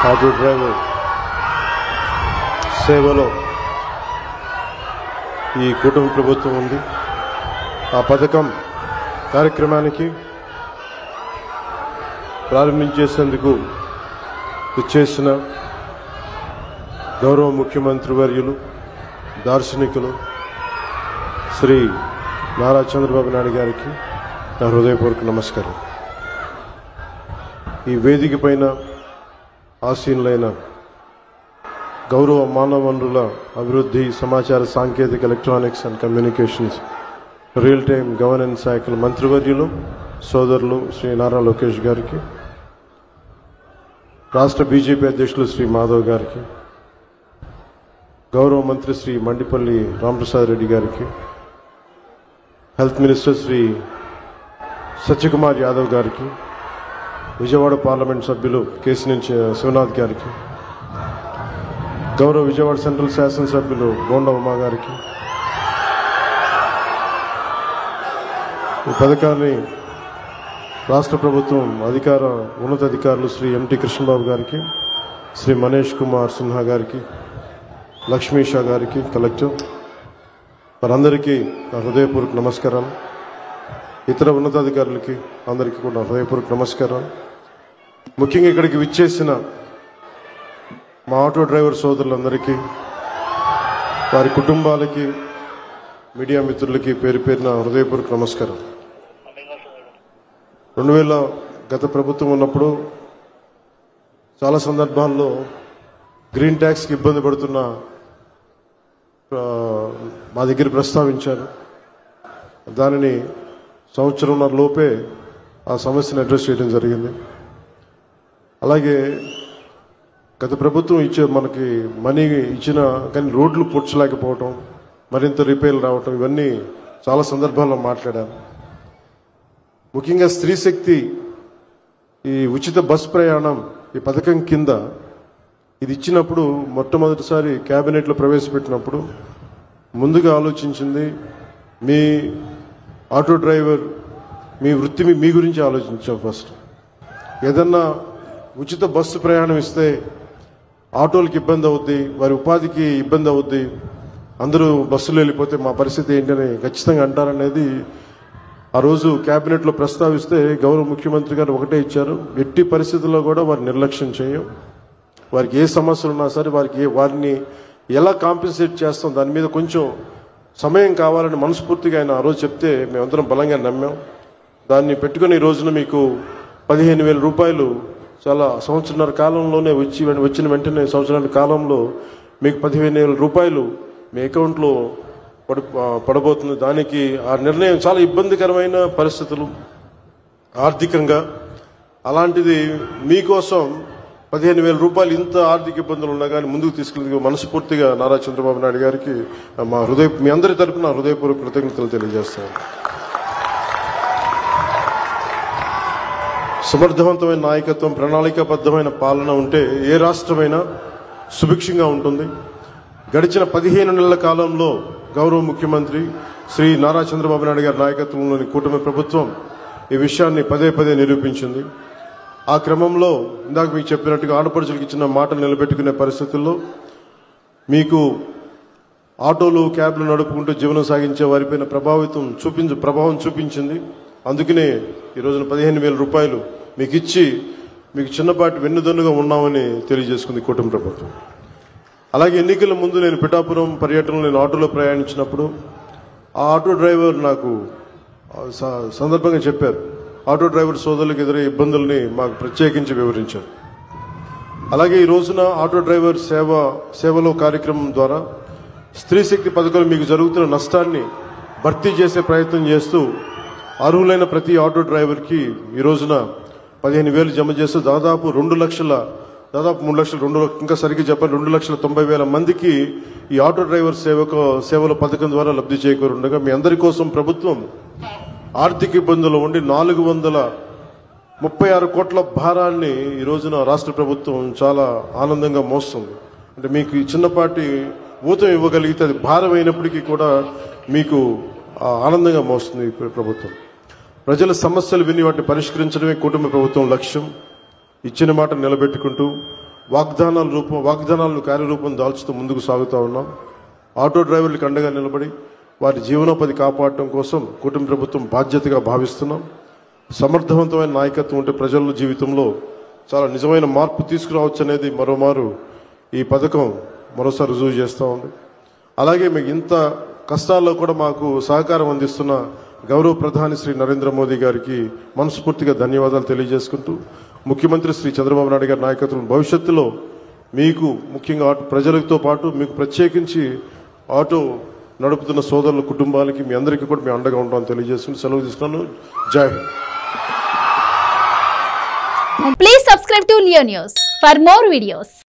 Auto driver సేవలో ఈ కూటమి ప్రభుత్వం ఉంది. ఆ పథకం కార్యక్రమానికి ప్రారంభించేందుకు ఇచ్చేసిన గౌరవ ముఖ్యమంత్రి వర్యులు దార్శనికులు శ్రీ నారా చంద్రబాబు నాయుడు గారికి నా హృదయపూర్వక నమస్కారం. ఈ వేదిక పైన ఆసీనులైన గౌరవ మానవ వనరుల అభివృద్ధి, సమాచార సాంకేతిక, electronics and communications, real time governance శాఖల మంత్రివర్యులు సోదరులు శ్రీ నారా లోకేష్ గారికి, రాష్ట్ర బీజేపీ అధ్యక్షులు శ్రీ మాధవ్ గారికి, గౌరవ మంత్రి శ్రీ మండిపల్లి రామప్రసాద్ రెడ్డి గారికి, హెల్త్ మినిస్టర్ శ్రీ సత్యకుమార్ యాదవ్ గారికి, విజయవాడ పార్లమెంట్ సభ్యులు కేసినేని శివనాథ్ గారికి, గౌరవ విజయవాడ సెంట్రల్ శాసనసభ్యులు బోండా ఉమా గారికి, ఈ పథకాన్ని రాష్ట్ర ప్రభుత్వం ఉన్నతాధికారులు శ్రీ ఎంటీ కృష్ణబాబు గారికి, శ్రీ మనీష్ కుమార్ సిన్హా గారికి, లక్ష్మీ షా గారికి, కలెక్టర్ వారందరికీ నా హృదయపూర్వక నమస్కారాలు. ఇతర ఉన్నతాధికారులకి అందరికీ కూడా నా హృదయపూర్వక నమస్కారాలు. ముఖ్యంగా ఇక్కడికి విచ్చేసిన మా ఆటో డ్రైవర్ సోదరులందరికీ, వారి కుటుంబాలకి, మీడియా మిత్రులకి పేరు పేరున హృదయపూర్వక నమస్కారం. 2000 గత ప్రభుత్వం ఉన్నప్పుడు చాలా సందర్భాల్లో గ్రీన్ ట్యాక్స్కి ఇబ్బంది పడుతున్న మా దగ్గర ప్రస్తావించారు. దానిని సంవత్సరంన్నర లోపే ఆ సమస్యను అడ్రస్ చేయడం జరిగింది. అలాగే గత ప్రభుత్వం మనకి మనీ ఇచ్చిన కానీ రోడ్లు పూడ్చలేకపోవటం, మరింత రిపేర్లు రావటం, ఇవన్నీ చాలా సందర్భాల్లో మాట్లాడాను. ముఖ్యంగా స్త్రీ శక్తి ఈ ఉచిత బస్ ప్రయాణం ఈ పథకం కింద ఇది ఇచ్చినప్పుడు మొట్టమొదటిసారి క్యాబినెట్లో ప్రవేశపెట్టినప్పుడు ముందుగా ఆలోచించింది మీ ఆటో డ్రైవర్ మీ వృత్తి మీ గురించి ఆలోచించాం. ఫస్ట్ ఏదన్నా ఉచిత బస్సు ప్రయాణం ఇస్తే ఆటోలకు ఇబ్బంది అవుద్ది, వారి ఉపాధికి ఇబ్బంది అవుద్ది, అందరూ బస్సులో వెళ్ళిపోతే మా పరిస్థితి ఏంటని ఖచ్చితంగా అంటారనేది ఆ రోజు క్యాబినెట్లో ప్రస్తావిస్తే గౌరవ ముఖ్యమంత్రి గారు ఒకటే ఇచ్చారు, ఎట్టి పరిస్థితుల్లో కూడా వారిని నిర్లక్ష్యం చేయం, వారికి ఏ సమస్యలు ఉన్నా సరే వారిని ఎలా కాంపెన్సేట్ చేస్తాం దాని మీద కొంచెం సమయం కావాలని మనస్ఫూర్తిగా ఆయన ఆ రోజు చెప్తే మేమందరం బలంగా నమ్మాం. దాన్ని పెట్టుకుని ఈ రోజున మీకు 15,000 రూపాయలు చాలా సంవత్సరాల కాలంలోనే వచ్చిన వెంటనే సంవత్సరాల కాలంలో మీకు 15,000 రూపాయలు మీ అకౌంట్లో పడబోతుంది. దానికి ఆ నిర్ణయం చాలా ఇబ్బందికరమైన పరిస్థితులు ఆర్థికంగా, అలాంటిది మీకోసం 15,000 రూపాయలు ఇంత ఆర్థిక ఇబ్బందులు ఉన్నా కానీ ముందుకు తీసుకెళ్ళి మనస్ఫూర్తిగా నారా చంద్రబాబు నాయుడు గారికి మీ అందరి తరపున హృదయపూర్వక కృతజ్ఞతలు తెలియజేస్తాను. సమర్థవంతమైన నాయకత్వం, ప్రణాళికాబద్ధమైన పాలన ఉంటే ఏ రాష్ట్రమైనా సుభిక్షంగా ఉంటుంది. గడిచిన 15 నెలల కాలంలో గౌరవ ముఖ్యమంత్రి శ్రీ నారా చంద్రబాబు నాయుడు గారి నాయకత్వంలోని కూటమి ప్రభుత్వం ఈ విషయాన్ని పదే పదే నిరూపించింది. ఆ క్రమంలో ఇందాక మీకు చెప్పినట్టుగా ఆడపడుచులకు ఇచ్చిన మాటలు నిలబెట్టుకునే పరిస్థితుల్లో మీకు ఆటోలు, క్యాబ్లు నడుపుకుంటూ జీవనం సాగించే వారిపైన ప్రభావం చూపించింది. అందుకనే ఈ రోజున 15,000 రూపాయలు మీకు ఇచ్చి మీకు చిన్నపాటి వెన్నుదన్నుగా ఉన్నామని తెలియజేసుకుంది కూటమి ప్రభుత్వం. అలాగే ఎన్నికల ముందు నేను పిఠాపురం పర్యటనలో నేను ఆటోలో ప్రయాణించినప్పుడు ఆ ఆటో డ్రైవర్ నాకు సందర్భంగా చెప్పారు, ఆటో డ్రైవర్ సోదరులకు ఎదురయ్యే ఇబ్బందుల్ని మాకు ప్రత్యేకించి వివరించారు. అలాగే ఈ రోజున ఆటో డ్రైవర్ సేవలో కార్యక్రమం ద్వారా స్త్రీ శక్తి పథకంలో మీకు జరుగుతున్న నష్టాన్ని భర్తీ చేసే ప్రయత్నం చేస్తూ అర్హులైన ప్రతి ఆటో డ్రైవర్కి ఈ రోజున 15,000 జమ చేస్తూ దాదాపు 3 లక్షల ఇంకా సరిగ్గా చెప్పాలి 2,90,000 మందికి ఈ ఆటో డ్రైవర్ సేవల పథకం ద్వారా లబ్ధి చేకూరుండగా మీ అందరి కోసం ప్రభుత్వం ఆర్థిక ఇబ్బందులు ఉండి 436 కోట్ల భారాన్ని ఈ రోజున రాష్ట్ర ప్రభుత్వం చాలా ఆనందంగా మోస్తుంది. అంటే మీకు ఈ చిన్నపాటి ఊతం ఇవ్వగలిగితే అది భారం అయినప్పటికీ కూడా మీకు ఆనందంగా మోస్తుంది ఈ ప్రభుత్వం. ప్రజల సమస్యలు విని వాటిని పరిష్కరించడమే కూటమి ప్రభుత్వం లక్ష్యం. ఇచ్చిన మాట నిలబెట్టుకుంటూ వాగ్దానాలను కార్యరూపం దాల్చుతూ ముందుకు సాగుతూ ఉన్నాం. ఆటో డ్రైవర్లకు అండగా నిలబడి వారి జీవనోపాధి కాపాడటం కోసం కూటమి ప్రభుత్వం బాధ్యతగా భావిస్తున్నాం. సమర్థవంతమైన నాయకత్వం ఉంటే ప్రజల జీవితంలో చాలా నిజమైన మార్పు తీసుకురావచ్చు అనేది మరోమారు ఈ పథకం మరోసారి రుజువు చేస్తూ ఉంది. అలాగే మీకు ఇంత కష్టాల్లో కూడా మాకు సహకారం అందిస్తున్న గౌరవ ప్రధాని శ్రీ నరేంద్ర మోదీ గారికి మనస్ఫూర్తిగా ధన్యవాదాలు తెలియజేసుకుంటూ, ముఖ్యమంత్రి శ్రీ చంద్రబాబు నాయుడు గారి నాయకత్వం భవిష్యత్తులో మీకు ముఖ్యంగా ప్రజలతో పాటు మీకు ప్రత్యేకించి ఆటో నడుపుతున్న సోదరుల కుటుంబాలకి మీ అందరికీ కూడా మేము అండగా ఉంటామని తెలియజేసుకుని సెలవు తీసుకున్నాను. జై Hind. Please subscribe to Leo News for more videos.